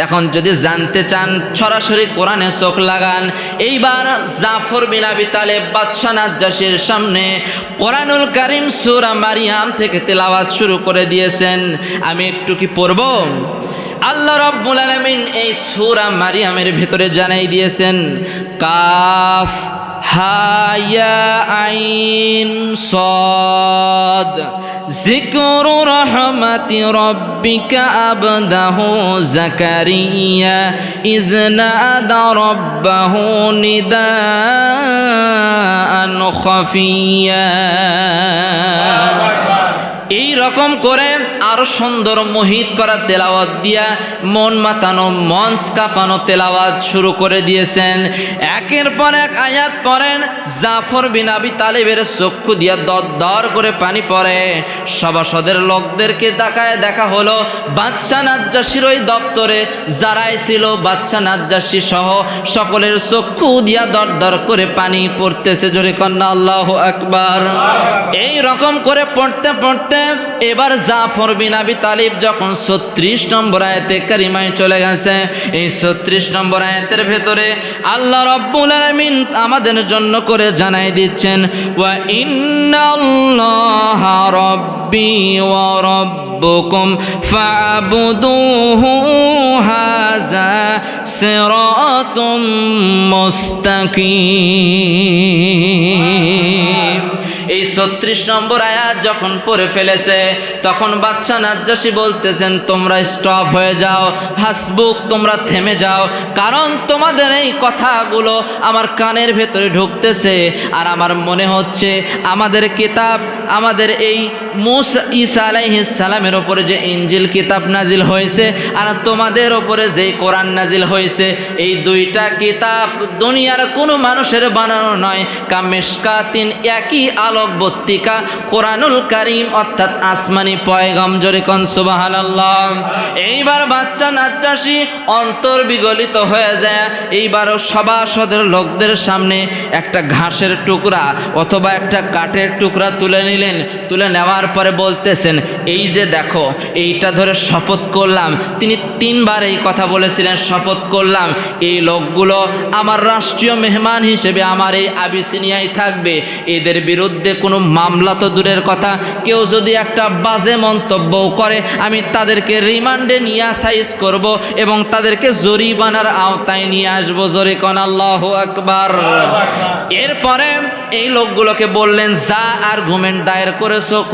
এখন যদি জানতে চান সরাসরি কোরআনে চোখ লাগান। এইবার জাফর বিন আবি তালেব বাদশা নাজ্জাশীর সামনে কোরআনুল কারীম সূরা মারিয়াম থেকে তেলাওয়াত শুরু করে দিয়েছেন। আমি একটু কি পড়ব? আল্লাহ রাব্বুল আলামিন এই সূরা মারিয়ামের ভিতরে জানাই দিয়েছেন, কাফ হা ইয়া আইন সাদ যিকরু রাহমাতি রাব্বিকা আবদাহু যাকারিয়া ইয নাদা রাব্বাহু নিদাআন খাফিয়া। এই রকম করে আরো সুন্দর মোহিত করা তেলাওয়াত দিয়া মন মাতানো, মঞ্চ কাঁপানো তেলাওয়াত শুরু করে দিয়েছেন। একের পর এক আয়াত পড়েন, জাফর বিন আবি তালেবের চক্ষু দিয়া দর করে পানি পড়ে। সভাসদের লোকদেরকে তাকায় দেখা হলো বাদশা নাজ্জাশীর ওই দপ্তরে যারাই ছিল, বাদশা নাজ্জাশী সহ সকলের চক্ষু দিয়া দর করে পানি পড়তেছে। জোরে কন্যা আল্লাহু আকবার। এই রকম করে পড়তে পড়তে এবার জাফর বিন আবি তালিব যখন 36 নম্বর আয়াতে কারিমায় চলে গেছে, এই 36 নম্বর আয়াতের ভেতরে আল্লাহ রাব্বুল আলামিন আমাদের জন্য করে জানাই দিচ্ছেন, ওয়া ইন্নাল্লাহা রাব্বি ওয়া রাব্বুকুম ফা'বুদুহু হাযা সিরাতুম মুস্তাকিম। এই 36 নম্বর আয়াত যখন পড়ে ফেলেছে তখন বাদশা নাজ্জাশী বলতেছেন, তোমরা স্টপ হয়ে যাও, হাসবুক, তোমরা থেমে যাও, কারণ তোমাদের এই কথাগুলো আমার কানের ভেতরে ঢুকতেছে আর আমার মনে হচ্ছে আমাদের কিতাব, আমাদের এই মুসা ঈসা আলাইহিস সালামের ওপরে যে ইনজিল কিতাব নাজিল হয়েছে আর তোমাদের ওপরে যেই কোরআন নাজিল হয়েছে, এই দুইটা কিতাব দুনিয়ার কোনো মানুষের বানানো নয়, কামেশকাতিন একই আলোকবর্তিকা কোরআনুল কারীম অর্থাৎ আসমানি পয়গাম। জোরে কোন সুবহানাল্লাহ। এইবার বাদশা নাজ্জাশী অন্তর বিগলিত হয়ে যায়। এইবারও সভাসদের লোকদের সামনে একটা ঘাসের টুকরা অথবা একটা কাঠের টুকরা তুলে নিলেন। তুলে নেওয়ার পরে বলতেছেন, এই যে দেখো, এইটা ধরে শপথ করলাম, তিনি 3 বার এই কথা বলেছিলেন, শপথ করলাম এই লোকগুলো আমার রাষ্ট্রীয় মেহমান হিসেবে আমার এই আবিসিনিয়ায় থাকবে, এদের বিরুদ্ধে কোনো মামলা তো দূরের কথা, কেউ যদি একটা বাজে মন্তব্য করে আমি তাদেরকে রিমান্ডে নিয়ে সাইজ করব এবং তাদেরকে জরিমানার আওতায় নিয়ে আসবো। জোরে কোন আল্লাহু আকবার। এরপরে এই লোকগুলোকে বললেন, যা আর্গুমেন্ট দায়ের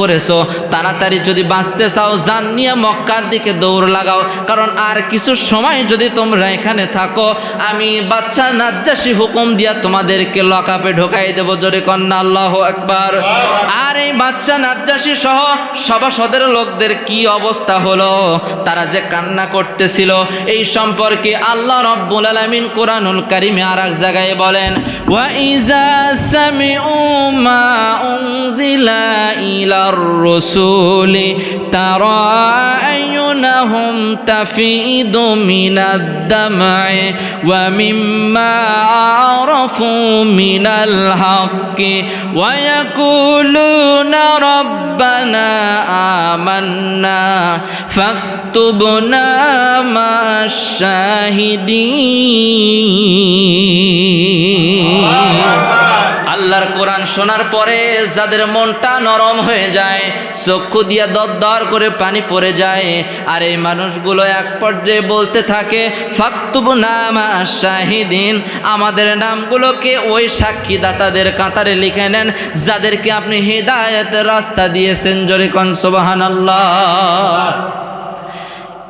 করেছো তাড়াতাড়ি যদি বাঁচতে চাও জান নিয়ে মক্কার দিকে দৌড় লাগাও, কারণ আর কিছু সময় যদি তোমরা এখানে থাকো আমি বাদশা নাজ্জাশী হুকুম দিয়া তোমাদেরকে লকআপে ঢোকাই দেব। জোরে কন্যা আল্লাহু আকবার। আর এই বাদশা নাজ্জাশী সহ সভাসদের লোকদের কি অবস্থা হলো, তারা যে কান্না করতেছিল এই সম্পর্কে আল্লাহ রাব্বুল আলামিন কোরআনুল কারীমে আর এক জায়গায় বলেন, ওয়া ইযা সামিউ মা উনজিলা ইলার রাসূলি তারা আয়ুনাহুম তাফিদু মিনাদ দাম'i ওয়া মিম্মা আরাফু মিনাল হাক্কি ওয়া ইয়াকুলুনা রাব্বানা আমান্না ফাকতুবনা মা'আশ শাহিদিন। আল্লাহর কোরআন শোনার পরে যাদের মনটা নরম হয়ে যায়, চক্ষু দিয়া দর করে পানি পড়ে যায়, আর এই মানুষগুলো এক পর্যায়ে বলতে থাকে, ফাকতুবনা মা'আশ শাহিদিন, আমাদের নামগুলোকে ওই সাক্ষীদাতাদের কাতারে লিখে নেন যাদেরকে আপনি হিদায়াতের রাস্তা দিয়েছেন। জোরে কোন সুবহানাল্লাহ।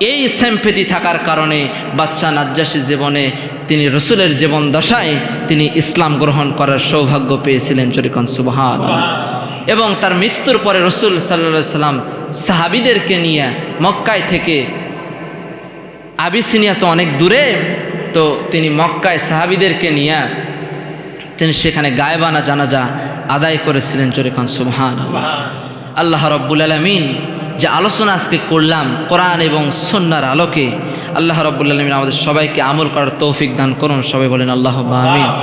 এই সিম্প্যাথি থাকার কারণে বাদশাহ নাজ্জাশী জীবনে তিনি রসুলের জীবন দশায় তিনি ইসলাম গ্রহণ করার সৌভাগ্য পেয়েছিলেন, জরিকন সুবহানাল্লাহ। এবং তার মৃত্যুর পরে রসুল সাল্লাল্লাহু আলাইহি সাল্লাম সাহাবীদেরকে নিয়ে মক্কায় থেকে, আবিসিনিয়া তো অনেক দূরে, তো তিনি মক্কায় সাহাবীদেরকে নিয়ে তিনি সেখানে গায়েবানা জানাজা আদায় করেছিলেন, জরিকন সুবহানাল্লাহ। আল্লাহ রাব্বুল আলামিন যে আলোচনা আজকে করলাম কোরআন এবং সুন্নাহর আলোকে, আল্লাহ রাব্বুল আলামিন আমাদের সবাইকে আমল করার তৌফিক দান করুন। সবাই বলেন আল্লাহুম্মা আমিন।